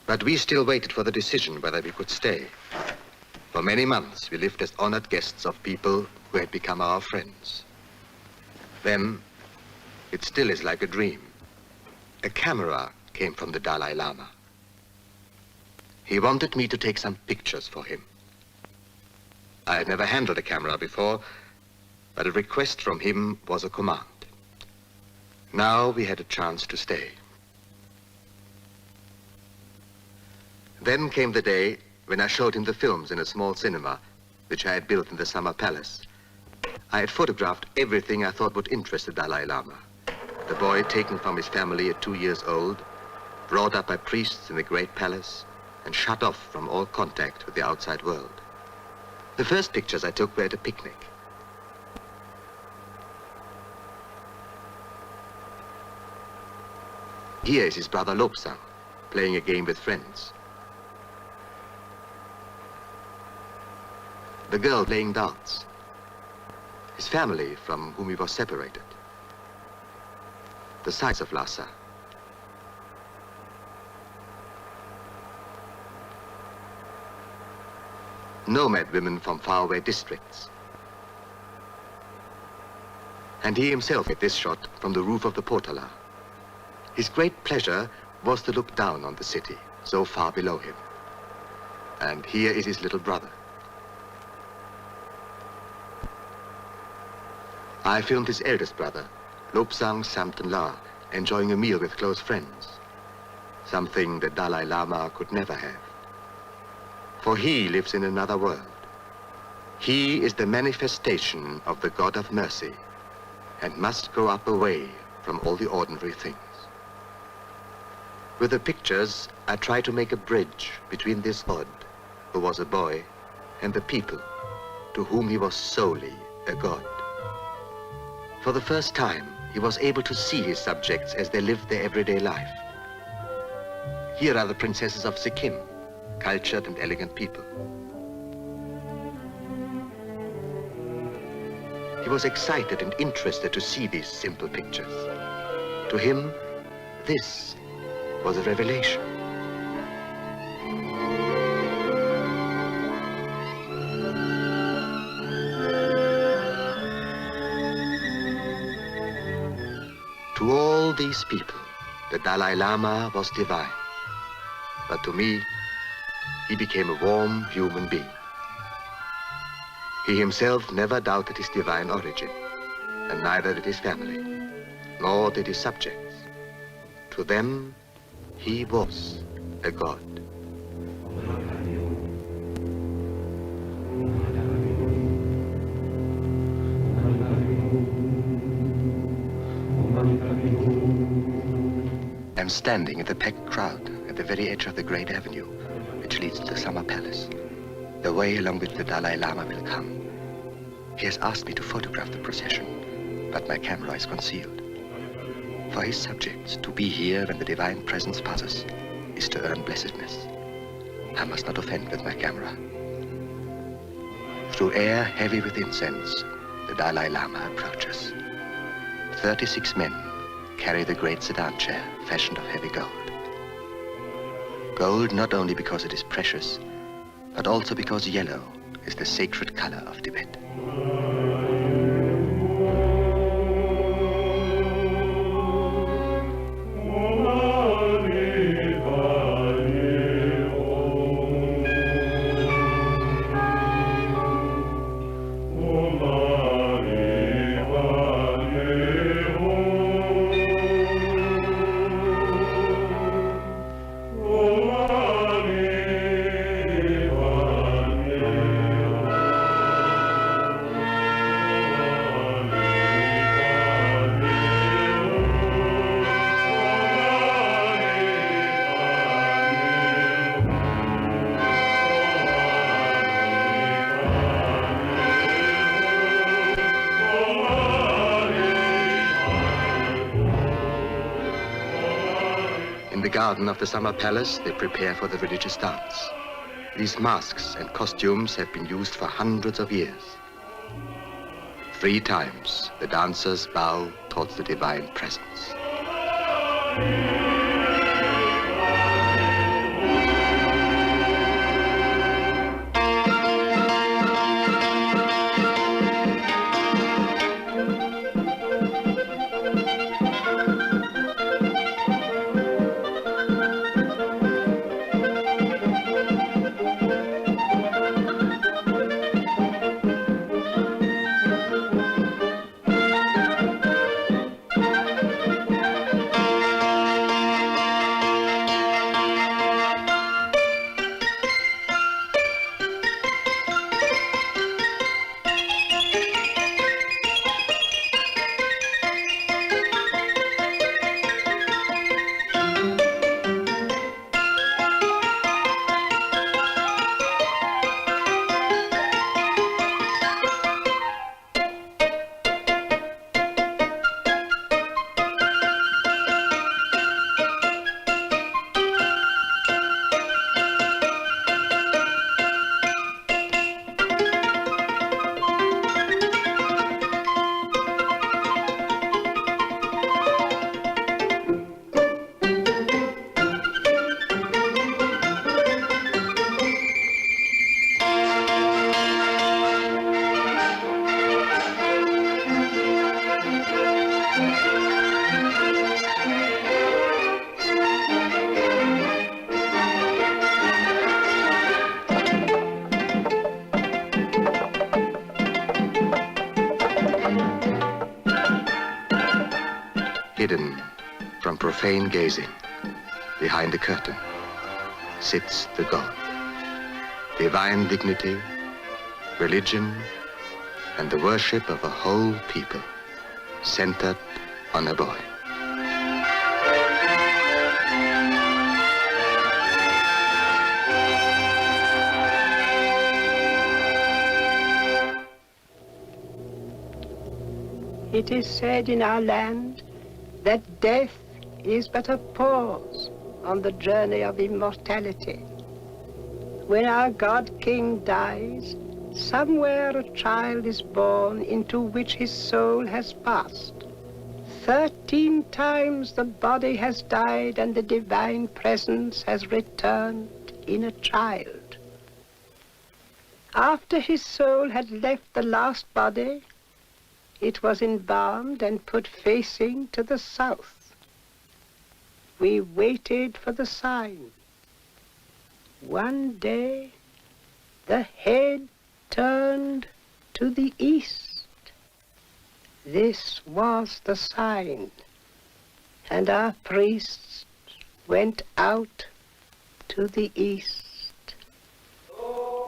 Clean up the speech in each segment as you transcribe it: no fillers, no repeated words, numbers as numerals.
But we still waited for the decision whether we could stay. For many months, we lived as honored guests of people who had become our friends. Then, it still is like a dream. A camera came from the Dalai Lama. He wanted me to take some pictures for him. I had never handled a camera before, but a request from him was a command. Now we had a chance to stay. Then came the day when I showed him the films in a small cinema, which I had built in the Summer Palace. I had photographed everything I thought would interest the Dalai Lama. The boy taken from his family at 2 years old, brought up by priests in the great palace, and shut off from all contact with the outside world. The first pictures I took were at a picnic. Here is his brother Lhasa, playing a game with friends. The girl playing darts. His family from whom he was separated. The sights of Lhasa. Nomad women from faraway districts. And he himself made this shot from the roof of the Potala. His great pleasure was to look down on the city, so far below him. And here is his little brother. I filmed his eldest brother, Lobsang Samten La, enjoying a meal with close friends. Something the Dalai Lama could never have. For he lives in another world. He is the manifestation of the God of mercy and must grow up away from all the ordinary things. With the pictures, I try to make a bridge between this God, who was a boy, and the people, to whom he was solely a God. For the first time, he was able to see his subjects as they lived their everyday life. Here are the princesses of Sikkim, cultured and elegant people. He was excited and interested to see these simple pictures. To him, this was a revelation. To all these people, the Dalai Lama was divine. But to me, he became a warm human being. He himself never doubted his divine origin, and neither did his family, nor did his subjects. To them, he was a God. I'm standing in the packed crowd at the very edge of the great avenue which leads to the Summer Palace, the way along which the Dalai Lama will come. He has asked me to photograph the procession, but my camera is concealed. For his subjects, to be here when the divine presence passes is to earn blessedness. I must not offend with my camera. Through air heavy with incense, the Dalai Lama approaches. 36 men carry the great sedan chair fashioned of heavy gold. Gold not only because it is precious, but also because yellow is the sacred color of Tibet. In the garden of the Summer Palace, they prepare for the religious dance. These masks and costumes have been used for hundreds of years. 3 times, the dancers bow towards the divine presence. hidden from profane gazing, behind the curtain, sits the God. Divine dignity, religion, and the worship of a whole people, centered on a boy. It is said in our land that death is but a pause on the journey of immortality. When our God King dies, somewhere a child is born into which his soul has passed. 13 times the body has died and the divine presence has returned in a child. After his soul had left the last body, it was embalmed and put facing to the south. We waited for the sign. One day, the head turned to the east. This was the sign, and our priests went out to the east.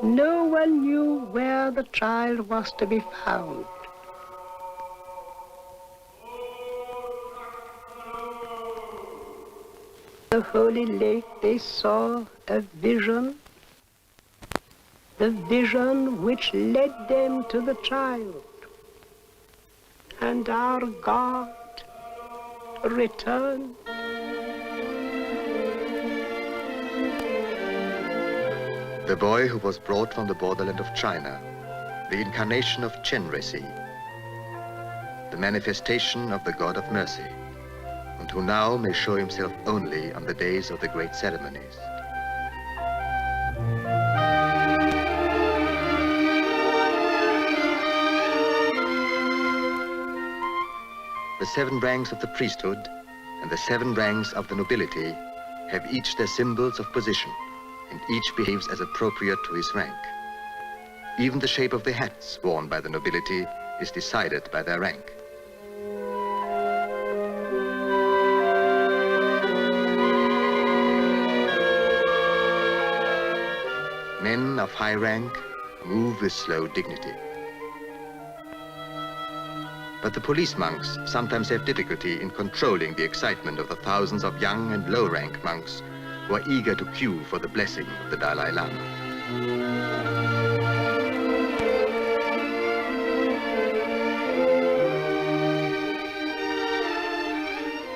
No one knew where the child was to be found. The holy lake, they saw a vision, the vision which led them to the child. And our God returned. The boy who was brought from the borderland of China, the incarnation of Chenresi, the manifestation of the God of mercy, and who now may show himself only on the days of the great ceremonies. The 7 ranks of the priesthood and the 7 ranks of the nobility have each their symbols of position, and each behaves as appropriate to his rank. Even the shape of the hats worn by the nobility is decided by their rank. Men of high rank move with slow dignity. But the police monks sometimes have difficulty in controlling the excitement of the thousands of young and low-rank monks who are eager to queue for the blessing of the Dalai Lama.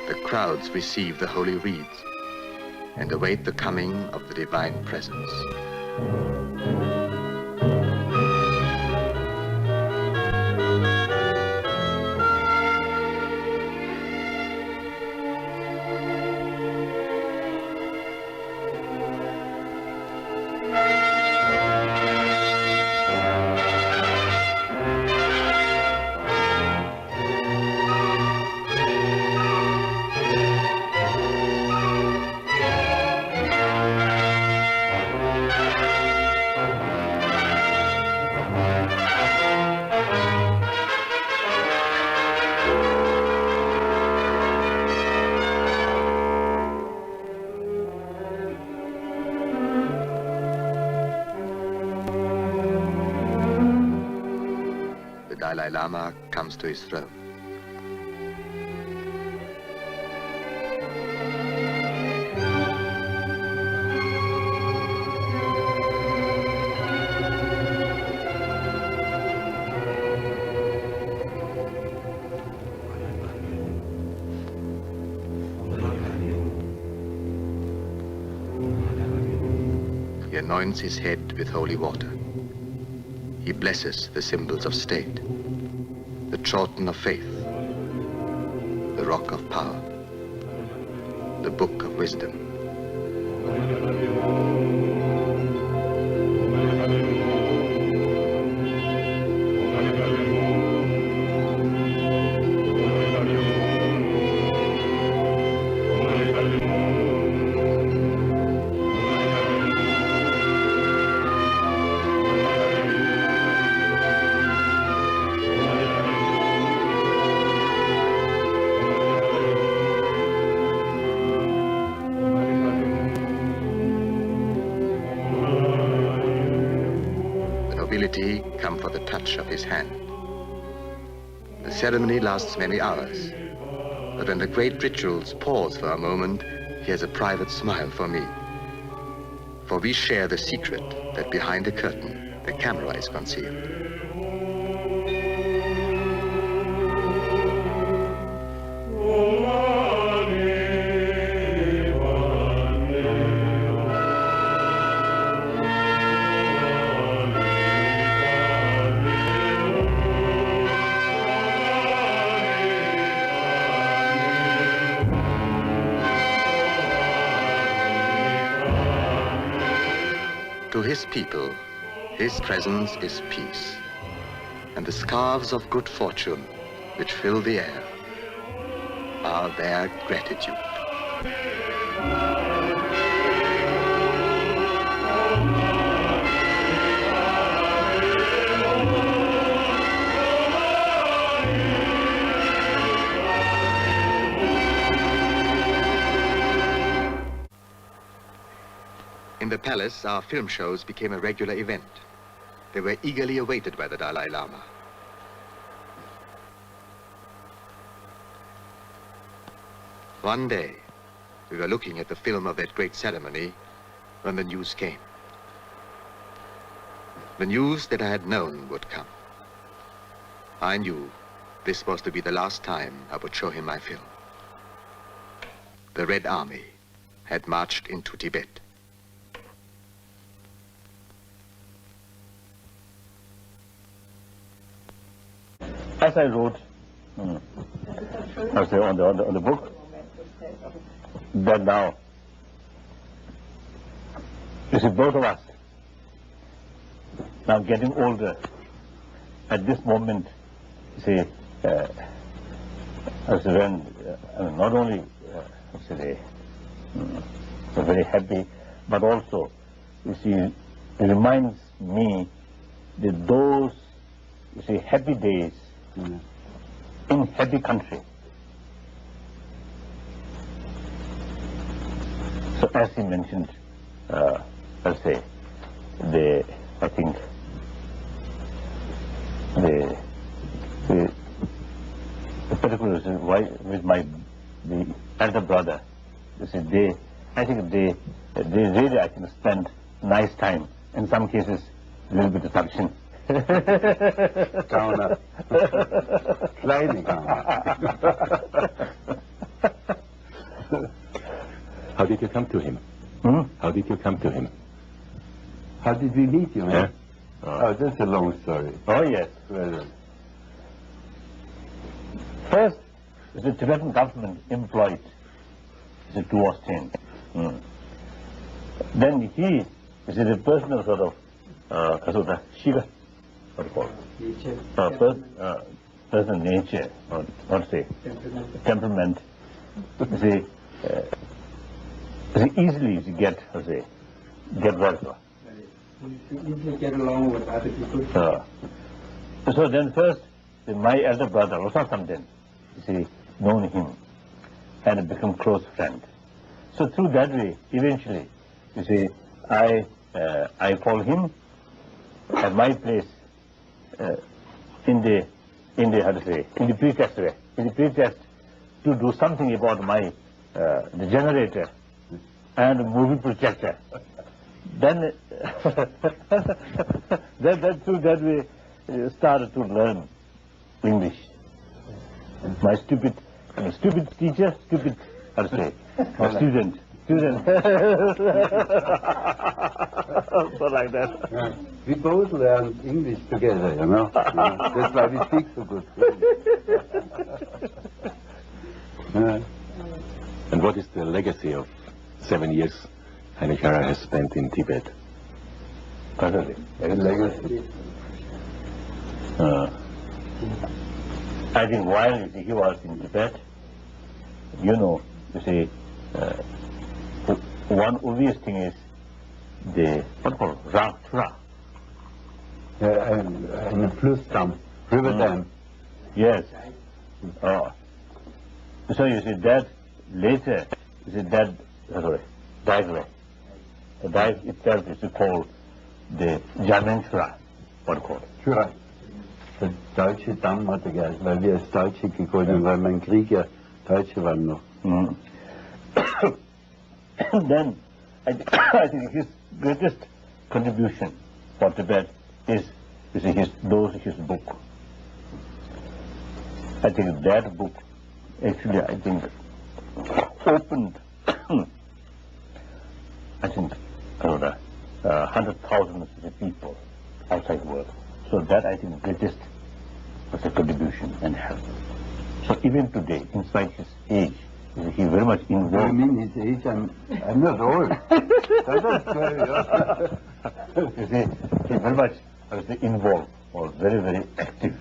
The crowds receive the holy reeds and await the coming of the divine presence. Dalai Lama comes to his throne. He anoints his head with holy water. He blesses the symbols of state, the Chorten of faith, the rock of power, the book of wisdom. divinity come for the touch of his hand. The ceremony lasts many hours, but when the great rituals pause for a moment, he has a private smile for me. For we share the secret that behind the curtain, the camera is concealed. To his people, his presence is peace, and the scarves of good fortune which fill the air are their gratitude. In the palace, our film shows became a regular event. They were eagerly awaited by the Dalai Lama. One day, we were looking at the film of that great ceremony when the news came. The news that I had known would come. I knew this was to be the last time I would show him my film. The Red Army had marched into Tibet. As I wrote, I say on the book, that now, you see, both of us, now getting older, at this moment, you see, I say when, not only, I say, very happy, but also, you see, it reminds me that those, you see, happy days, in happy country. So as he mentioned, let's say, I think the particular reason why with the elder brother, you see, I think they really, I think, spend nice time. In some cases, a little bit of action. Down sliding. How did you come to him? How did you come to him? How did we meet you, man? Yeah. Oh, that's a long story. Oh, yes. Well, First, the Tibetan government employed the two Austrians. Then he is a personal sort of Shiva, what do you call it? Personal nature, or what to say, temperament. You see, easily to get well. you easily get along with other people. So then first, my elder brother, Lhasa Samden, you see, known him and become close friend. So through that way, eventually, you see, I call him at my place in the pretext way, to do something about my the generator and the movie projector. Then through that way started to learn English. My stupid teacher, how to say, student. So like that. Yeah. We both learned English together, you know. That's why we speak so good. And what is the legacy of 7 years Heinrich Harrer has spent in Tibet? Legacy. I think while he was in Tibet, you see, one obvious thing is the what called Tura. And the Flussdamm, river dam. Yes. So you see that later, you see that diagram. The diagram itself is called the Tura. What called? Führer. Der deutsche Damm hat er geheißen, weil wir als Deutsche gegolten, weil mein Krieg ja Deutsche waren noch. Mm. Then, I think his greatest contribution for Tibet is his book. I think that book actually, I think, opened, I think, 100,000 people outside the world. So that, I think, greatest was a contribution and help. So even today, in spite of his age, he very much involved. I mean his age, I'm not old. That's very You see, he very much involved or very, very active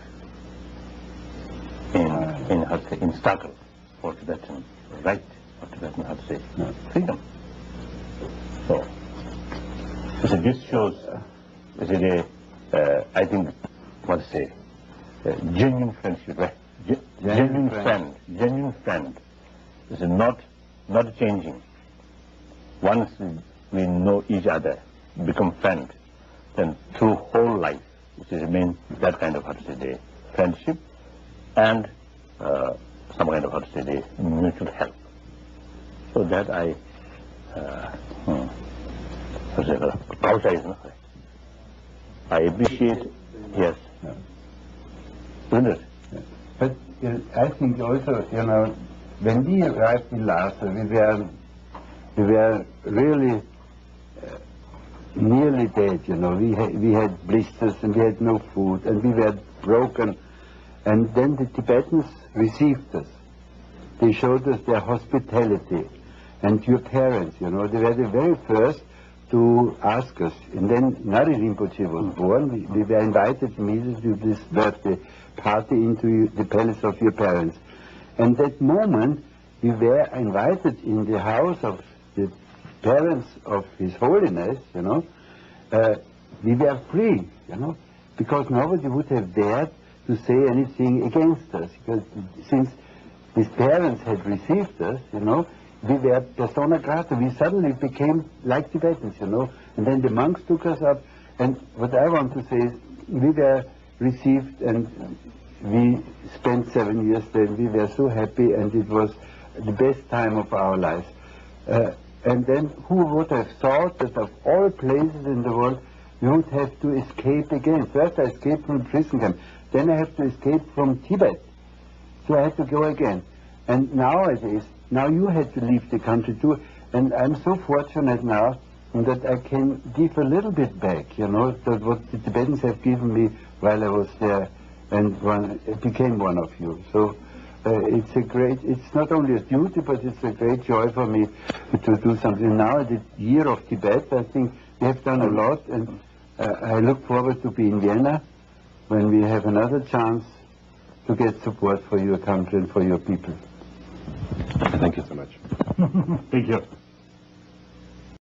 in struggle for Tibetan right, for Tibetan, freedom. So, this shows, I think, genuine friendship, right? Genuine friend is not changing. Once we know each other, become friends, then through whole life, it remains that kind of friendship and some kind of mutual help. So that I appreciate, yes. Isn't it? But I think also, when we arrived in Lhasa, we were really nearly dead, We had blisters and we had no food and we were broken. And then the Tibetans received us. They showed us their hospitality. And your parents, they were the very first to ask us. And then Nari Rinpoche was born. We were invited immediately to this birthday party into the palace of your parents. And that moment, we were invited in the house of the parents of His Holiness, we were free, because nobody would have dared to say anything against us. Because since his parents had received us, we were persona grata. We suddenly became like Tibetans, And then the monks took us up. And what I want to say is, we were received and we spent 7 years there. We were so happy and it was the best time of our lives. And then who would have thought that of all places in the world, we would have to escape again. First I escaped from the prison camp. Then I have to escape from Tibet. So I had to go again. And nowadays, now you had to leave the country too. And I'm so fortunate now that I can give a little bit back, that what the Tibetans have given me while I was there and became one of you. So it's not only a duty, but it's a great joy for me to do something. Now, the year of Tibet, I think we have done a lot, and I look forward to be in Vienna when we have another chance to get support for your country and for your people. Thank you so much. Thank you.